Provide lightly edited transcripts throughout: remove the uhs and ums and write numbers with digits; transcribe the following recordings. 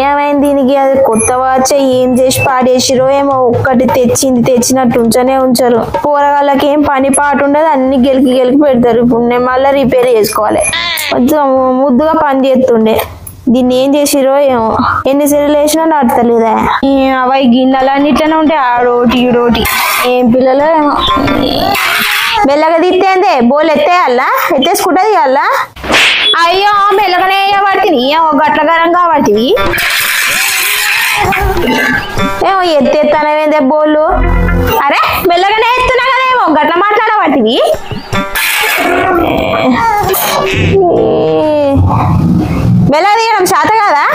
ఏమైంది దీనికి? అది కొత్త వాచ్ ఏం చేసి పాడేసిరో ఏమో. ఒక్కటి తెచ్చినట్టు ఉంచనే ఉంచరు. పోరగాళ్ళకి ఏం పని పాటు ఉండదు, అన్ని గెలికి పెడతారు. ఇప్పుడు నేను మళ్ళీ రిపేర్ చేసుకోవాలి. కొంచెం ముద్దుగా పని చేస్తుండే, దీన్ని ఏం చేసిరో ఏమో. ఎన్నిసార్లు వేసినా నడతలేదా? అవి గిన్నెలన్నిట్లనే ఉంటాయి, ఆడోటి ఈడోటి. ఏం పిల్లలు ఏమో. మెల్లగా తిట్టేందే, బోల్ ఎత్తేసుకుంటది అల్లా. అయ్యో మెల్లగానే పడుతుంది, ఏమో గట్లగారం కాబట్టి ఏమో ఎత్తేస్తానవేందే బోళ్ళు. అరే మెల్లగానే ఎత్తున్నా కదా, ఏమో గట్ల మాట్లాడబట్టివి. మెల్లగా తీయడం చేత కదా,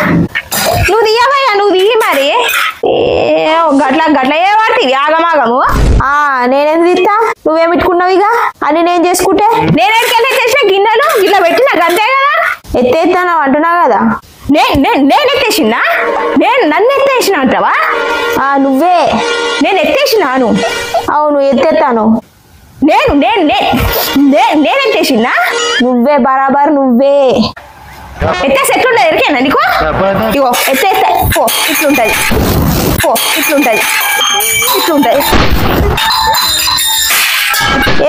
నువ్వు తీయవయ్యా, నువ్వు తీయి మరి. గట్ల ఏ పడుతుంది ఆగమాగము. నేనేం తీస్తా, నువ్వేం పెట్టుకున్నావు ఇక అని నేను చేసుకుంటే. నేను ఎక్కడికెళ్ళి ఎత్తేసిన గిన్నెలు ఇట్లా పెట్టినా గంతే కదా. ఎత్తేస్తాను అంటున్నా కదా. నేను ఎత్తేసినా? నన్ను ఎత్తేసిన అంటావా? నువ్వే. నేను ఎత్తేసినాను. అవును ఎత్తేస్తాను. నేను ఎత్తేసినా? నువ్వే బరాబర్ నువ్వే. ఎత్తేసి ఎట్లుంటది ఎరికేనా నీకు? ఇగో ఎత్తేస్తే పో ఇట్లుంటది, పో ఇట్లుంటది.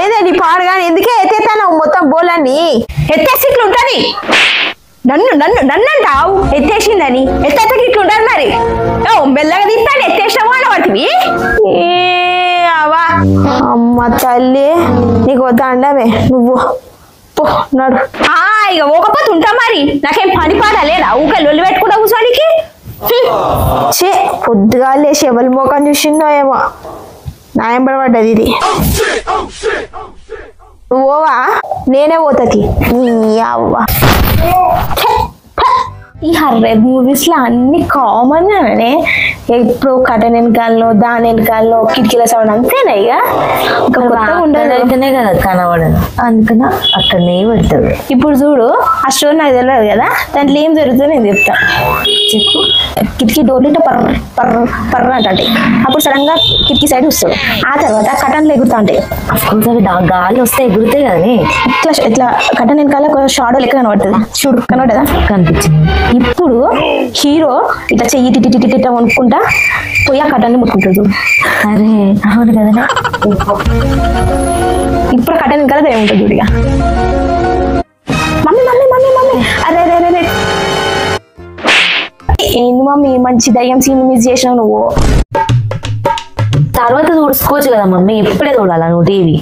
ఏదండి పాడు కానీ ఎందుకే ఎత్తేస్తాను మొత్తం బోలని? ఎత్తేసి ఇట్లుంటది. నన్ను అంటావు ఎత్తేసిందని? ఎత్తేకి ఇట్లుంటది మరి. మెల్లగా తీస్తాను ఎత్తేసినావు అని పడుతుంది. అవా అమ్మ తల్లి, నీకు వద్దా అండమే నువ్వు పో నడు. ఇక ఓకపోతే ఉంటా మరి, నాకేం పని పాడలేదా ఊకే లొల్లి పెట్టుకుంటా కూర్చోనికి? చే పొద్దుగా లేచి ఎవరి మోకం చూసిందో ఏమో, నాయంబడబడ్డది ఇది. నువ్వు పోవా? నేనే పోతాకి. అవ్వ ఈ హర్రర్ మూవీస్ లో అన్ని కామన్ గానే, ఎప్పుడు కటన్ వెనకాలలో దాని వెనకాలలో కిటికీల సౌండ్ అంతేనా? ఇక కొత్తగా ఉండదనే కదా కనబడదు, అందుకని అక్కడనే పెడతాడు. ఇప్పుడు చూడు ఆ స్టోర్ నాకు తెలియదు కదా, దాంట్లో ఏం జరుగుతుందో నేను చెప్తా. చెప్పు. కిటికీ డోర్లు ఇట్లా పర్ర అంటే అప్పుడు సడన్ గా కిటికీ సైడ్ వస్తాడు. ఆ తర్వాత కటన్లు ఎగురుతా ఉంటాయి. అఫ్కోర్స్ అవి గాలి వస్తే ఎగురుతాయి కానీ ఇట్లా కటన్ వెనకాల షాడో లెక్క కనబడుతుంది. చూడు కనబడదా? కనిపించింది. ఇప్పుడు హీరో ఇట్లా చెయ్యి తిట్ట కొనుక్కుంటా పోయి ఆ కటన్ని ముట్టుకుంటాడు. అరే అవును కదా. ఇప్పుడు కటన్ వెనకాల దయ్యం ఉంటుంది చూడిగా. మమ్మీ అరే ఏంది మమ్మీ మంచి దయ్యం సీన్ మిస్ చేసినావు నువ్వు? తర్వాత చూసుకోవచ్చు కదా మమ్మీ, ఇప్పుడే చూడాలా నువ్వు టీవీ?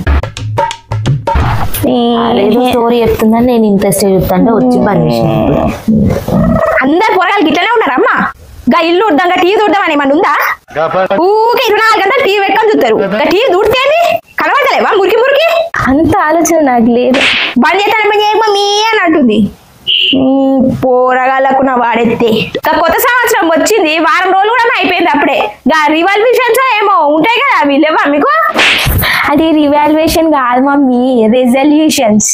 స్టోరీ చెప్తుందని నేను ఇంట్రెస్ట్ చెప్తాంటే వచ్చి పని చేసిన. అందరు పొరగాలు గిట్లనే ఉన్నారమ్మా. గా ఇల్లు ఉద్దాం టీవీ చూద్దామని ఏమన్నా ఉందా? ఊకే 24 గంటలు టీవీ పెట్టుకొని చూస్తారు. టీవీ చూడితేంది కనబడతలేవా మురికి? అంత ఆలోచన నాకు లేదు. బంద్ చేస్తాను మమ్మీ అని అంటుంది. పోరగాళ్ళకు నా వాడెత్తే. కొత్త సంవత్సరం వచ్చింది, వారం రోజులు కూడా అయిపోయింది అప్పుడే. రివాల్యూషన్స్ ఏమో ఉంటాయి కదా, అవి లేవా మీకు? అది రివాల్యుయేషన్ కాదు మమ్మీ, రెజల్యూషన్స్.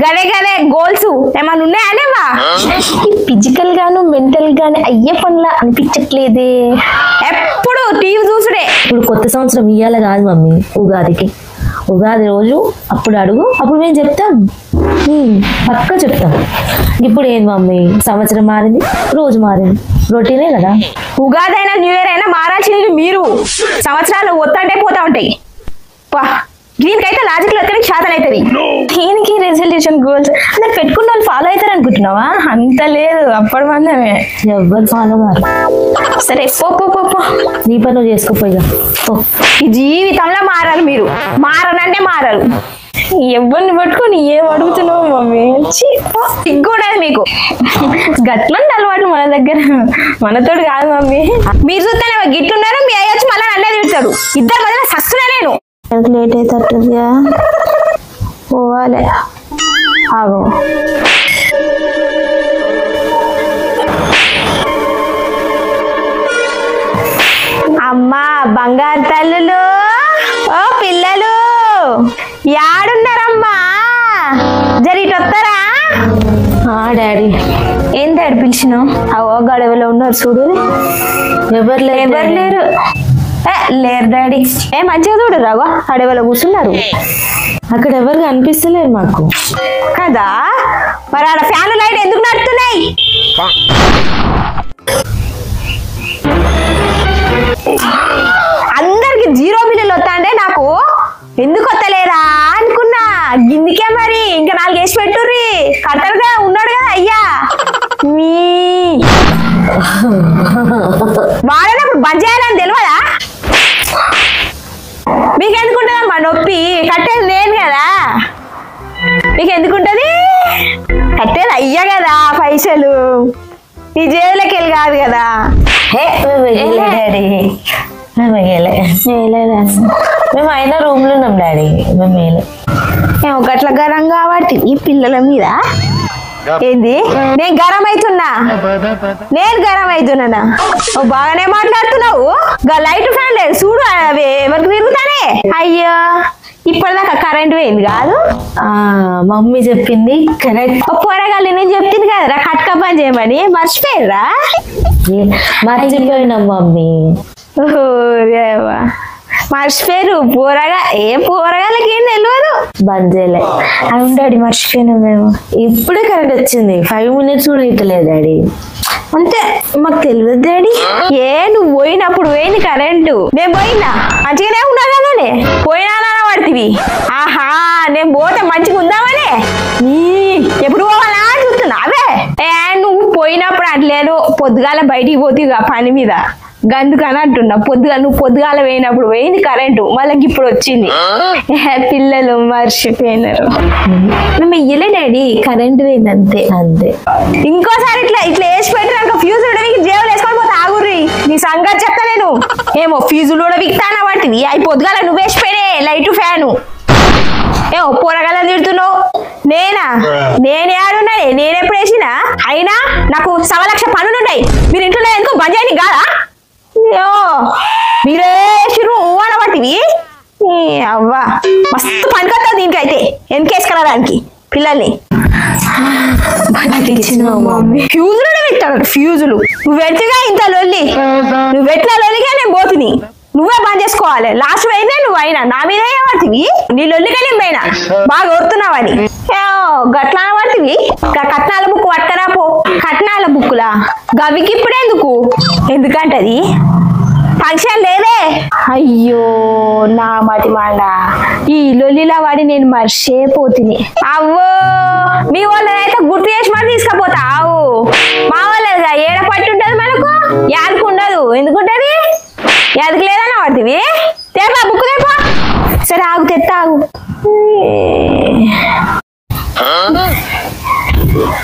గదే గోల్స్ ఏమన్నా ఉన్నాయా లేవా? ఫిజికల్ గాను మెంటల్ గాను అయ్యే పనులా అనిపించట్లేదే. ఎప్పుడు టీవీ చూసుడే. ఇప్పుడు కొత్త సంవత్సరం ఇయ్యాల కాదు మమ్మీ, ఉగాది రోజు అప్పుడు అడుగు, అప్పుడు మేము చెప్తాం, పక్కా చెప్తాం. ఇప్పుడు ఏంది మమ్మీ, సంవత్సరం మారింది, రోజు మారింది, రొటీనే కదా. ఉగాది అయినా న్యూ ఇయర్ అయినా మారాల్సింది మీరు. సంవత్సరాలు వస్తుంటే పోతా ఉంటాయి. దీనికైతే లాజిక్ లో ఎక్కడికి శాతం అవుతుంది. దీనికి రెజల్యూషన్ గోల్స్ అంటే పెట్టుకున్న వాళ్ళు ఫాలో అవుతారు అనుకుంటున్నావా? అంత లేదు, అప్పటి మందమే ఎవ్వరు ఫాలో కాదు. సరే పో నీ పని నువ్వు చేసుకోపోయిగా. ఈ జీవితంలో మారాలి మీరు, మారనంటే మారాలి. ఎవరిని పట్టుకొని ఏం అడుగుతున్నావు మమ్మీ? సిగ్గుండదు మీకు. గట్లంటే అలవాటు మన దగ్గర, మనతోడు కాదు మమ్మీ. మీరు చూస్తేనే గిట్లున్నారు, మీ అయ్య వచ్చి మళ్ళీ నన్నే తిడతాడు. ఇద్దరు మధ్యలో సస్తున్నా నేను. లేట్ అవుతుందిగా, పోవాలి. ఆగో అమ్మా బంగారు తల్లులు, ఓ పిల్లలు యాడున్నారమ్మా? జరిటొస్తారా? డాడీ. ఏం డాడీ పిలిచినావు? అవో గడవలో ఉన్నారు చూడు. ఎవరు లేరు. లేరు డాడీ. మంచిగా చూడు రాగో అడవిలో కూర్చున్నారు. అక్కడ ఎవరు కనిపిస్తలేరు మాకు కదా. మరి ఆడ ఫ్యాన్ లైట్ ఎందుకు నడుతున్నాయి? అందరికి 0 బిల్లులు వస్తాండే నాకు ఎందుకు వస్తలేదా అనుకున్నా. గిందికే మరి ఇంకా 4 వేసి పెట్టుర్రి. కట్టరుగా ఉన్నాడు కదా అయ్యా. వాడేటప్పుడు బంద్ చేయాలని తెలియదా? మీకు ఎందుకుంటుందమ్మా నొప్పి? కట్టేది నేను కదా. మీకు ఎందుకుంటది? కట్టేది అయ్యా కదా. పైసలు నీ జేబులోకి వెళ్ళి కాదు కదా. డాడీ మేము అయినా రూమ్ లో ఉన్నాం డాడీ. మేము గట్ల గరం కాబట్టి ఈ పిల్లల మీద ఏంది నేను గరం అవుతున్నా? నేను గరం అవుతున్నానా? బాగానే మాట్లాడుతున్నావు. లైట్ ఫ్యాన్ లేదు చూడు అవి ఎవరికి తిరుగుతానే. అయ్యో ఇప్పటిదాకా కరెంట్ పోయింది కాదు. మమ్మీ చెప్పింది కరెక్ట్. పోరగాళ్ళు నేను చెప్తుంది కదరా కట్క పని చేయమని. మర్చిపోయిరా? మర్చిపోయినా మమ్మీ. మర్చిపోయారు పోరగా. పోరగాళ్ళకి ఏం తెలియదు. బంద్ చేయలే. అవును డాడీ మర్చిపోయినా. మేము ఇప్పుడే కరెంట్ వచ్చింది. 5 minutes కూడా ఇవ్వలేదు డాడీ. అంతే మాకు తెలియదు డాడీ. నువ్వు పోయినప్పుడు పోయింది కరెంటు. నేను పోయినా మంచిగానే ఉన్నా కదానే. పోయినా పడుతుంది. ఆహా నేను పోతే మంచిగా ఉందామనే ఎప్పుడు పోవాలా చూస్తున్నా. అవే నువ్వు పోయినప్పుడు అట్లేదు. పొద్దుగాల బయటికి పోతుంది పని మీద గందుకని అంటున్నా. నువ్వు పొద్దుగాల పోయినప్పుడు పోయింది కరెంటు. మళ్ళీ ఇప్పుడు వచ్చింది. పిల్లలు మర్చిపోయినారు. మేము ఇయ్యలే డాడీ. కరెంటు పోయింది అంతే. ఇంకోసారి ఇట్లా వేసి పెట్టినాక ఫ్యూజ్ జేబులు వేసుకొని పోతే ఆగుర్రి. నీ సంగతి చెప్తా నేను. ఏమో ఫ్యూజులు కూడా విక్తానా వాటివి. అవి పొద్దుగాల నువ్వు వేసిపోయినే లైట్ ఫ్యాను. పోరగాలని తిడుతున్నావు. నేనే ఆడున్నా. నేనెప్పుడు వేసినా? అయినా నాకు 1.25 లక్ష పనులున్నాయి. మీరు ఇంట్లో ఎందుకో బంద్ చేయని కాదా? మీరే వాటివి. అవ్వా మస్తు పనికొస్తావు దీనికైతే. ఎందుకేసుకురాడానికి పిల్లల్ని. ఫ్యూజులు పెట్టాడు. ఫ్యూజులు నువ్వు పెడితేగా ఇంత లొల్లి. నువ్వు పెట్టిన లొల్లిగా నేను పోతుంది. నువ్వే బంద్ చేసుకోవాలి. లాస్ట్ పోయినా నువ్వు అయినా నా మీద పడుతుంది. నీ లొల్లిగా నేను పోయినా బాగా ఓడుతున్నావని. గట్లా పడుతుంది. కట్నాల బుక్ పట్టుకరా పో. కట్నాల బుక్కులా గవికి ఇప్పుడు ఎందుకంటది ఫంక్షన్ లేదే. అయ్యో నా మతి మాండ. ఈ లొల్లిలా వాడి నేను మర్చిపోతుంది. అవ్వో మీ వాళ్ళనైతే గుర్తు చేసి మరి తీసుకపోతావు. మా వాళ్ళ ఏడ పట్టి ఉంటది మనకు. యాదకు ఉండదు. ఎందుకుంటది? యాదకు లేదన్నా పడుతుంది. తేపా బుక్ తేపా. సరే ఆగు తెత్తాగు.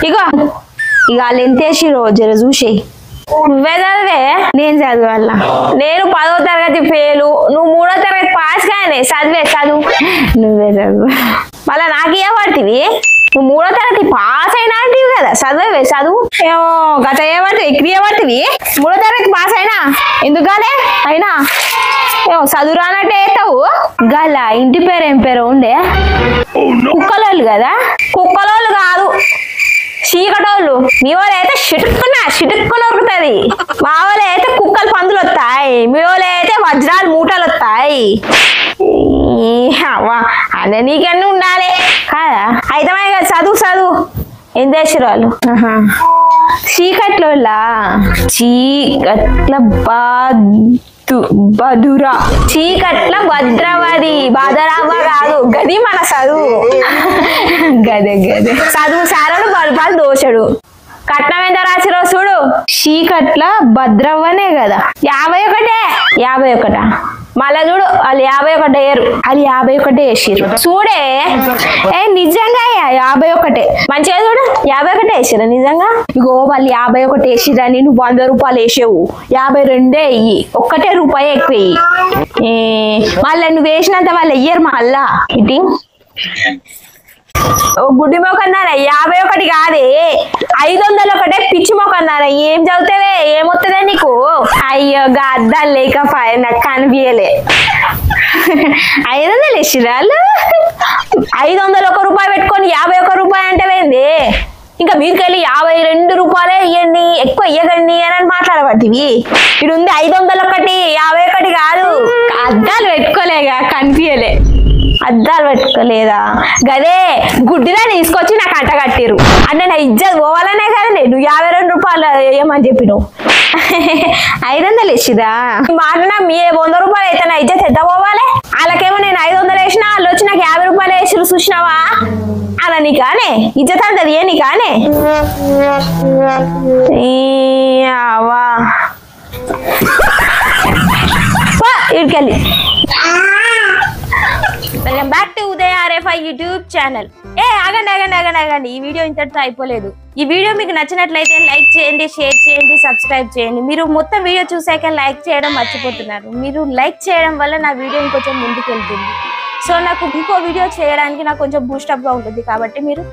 ఇక వాళ్ళు ఎంతేసిరో జర చూసి. నువ్వే చదివే నేను చదివాల. నేను 10వ తరగతి ఫెయిలు. నువ్వు 3వ తరగతి పాస్ కానీ చదువు. నువ్వే చదువు. మళ్ళా నాకు ఏమడుతుంది? నువ్వు 3వ తరగతి పాస్ అయినా అంటివి కదా. చదువు. ఏమో గత ఏమడుతుంది ఎక్కి ఏమడుతుంది. 3వ తరగతి పాస్ అయినా ఎందుకు కాలే? అయినా ఏమో చదువు రానట్టే వేస్తావు. గల ఇంటి పేరు ఏం పేరు ఉండే? కుక్కలోళ్ళు కదా. కుక్కలోళ్ళు కాదు చీకటోళ్ళు. మీ వాళ్ళు అయితే చిటుక్కున ఉరుకుతుంది. మా వాళ్ళు అయితే కుక్కలు పందులు వస్తాయి. మీ వాళ్ళు అయితే వజ్రాలు మూటలు వస్తాయి. అదే నీకన్నీ ఉండాలి కాదా? అయితే చదువు. ఏం చేసారు వాళ్ళు? చీకట్లోళ్ళ బదురా. చీకట్ల భద్రవది. భద్రవ్వ కాదు గది మన చదువు. గదే చదువు సారడు బల్బాలు దోషడు. కట్నం ఎంత రాసిరో చూడు. చీకట్ల భద్రవ్వనే కదా. 51 మళ్ళా చూడు వాళ్ళు 51 వేయరు. వాళ్ళు 51 వేసిర్రు చూడే. నిజంగా 51 మంచిగా చూడు. 51 వేసిరా నిజంగా. ఇగో వాళ్ళు 51 వేసిరని నువ్వు 100 రూపాయలు వేసావు. 52 వెయ్యి. 1 రూపాయి ఎక్కువ వెయ్యి. మళ్ళీ నువ్వు వేసినంత వాళ్ళు వెయ్యరు. మళ్ళా ఇటీ గుడ్డి మొక్కన్నారా 51 కాదే 501 పిచ్చి మొక్కన్నారా. ఏం చదువుతావే? ఏమొస్తుందే నీకు? అయ్యో అద్దాలు లేకపోయా నాకు కనిపించలే. 500 వేసిరా వాళ్ళు. 501 రూపాయి పెట్టుకొని 51 రూపాయి అంటే ఏంది? ఇంకా మీదకెళ్ళి 52 రూపాయలే ఇవ్వండి, ఎక్కువ ఇయ్యకండి అని మాట్లాడబట్టివి. ఇది ఉంది 500 ఒకటి, 51 కాదు. అద్దాలు పెట్టుకోలేగా, కనిపించలే. అద్దాలు పెట్టుకోలేదా? గదే గుడ్డిలా తీసుకొచ్చి నాకు అంట కట్టిరు అంటే నా ఇజ్జత్ పోవాలనే కదా. నువ్వు 52 రూపాయలు ఏమని చెప్పి నువ్వు 500 ఇచ్చిరా మాట. మీ 100 రూపాయలు అయితే నా ఇజ్జత్ ఎంత పోవాలి? వాళ్ళకేమో నేను 500 వేసినా, వాళ్ళు వచ్చి నాకు 50 రూపాయలు వేసిరు చూసినావా? అలా నీ కానే ఇజ్జత్ అంటది ఏ నీ కానే. ఇడికెళ్ళి welcome back to Udaya RFI YouTube channel. ఆగండి, ఈ వీడియో ఇంతటితో అయిపోలేదు. ఈ వీడియో మీకు నచ్చినట్లయితే లైక్ చేయండి, షేర్ చేయండి, సబ్స్క్రైబ్ చేయండి. మీరు మొత్తం వీడియో చూసాక లైక్ చేయడం మర్చిపోతున్నారు. మీరు లైక్ చేయడం వల్ల నా వీడియో ఇంకొంచెం ముందుకు వెళ్తుంది. సో నాకు ఇంకో వీడియో చేయడానికి నాకు కొంచెం బూస్టప్ గా ఉంటుంది. కాబట్టి మీరు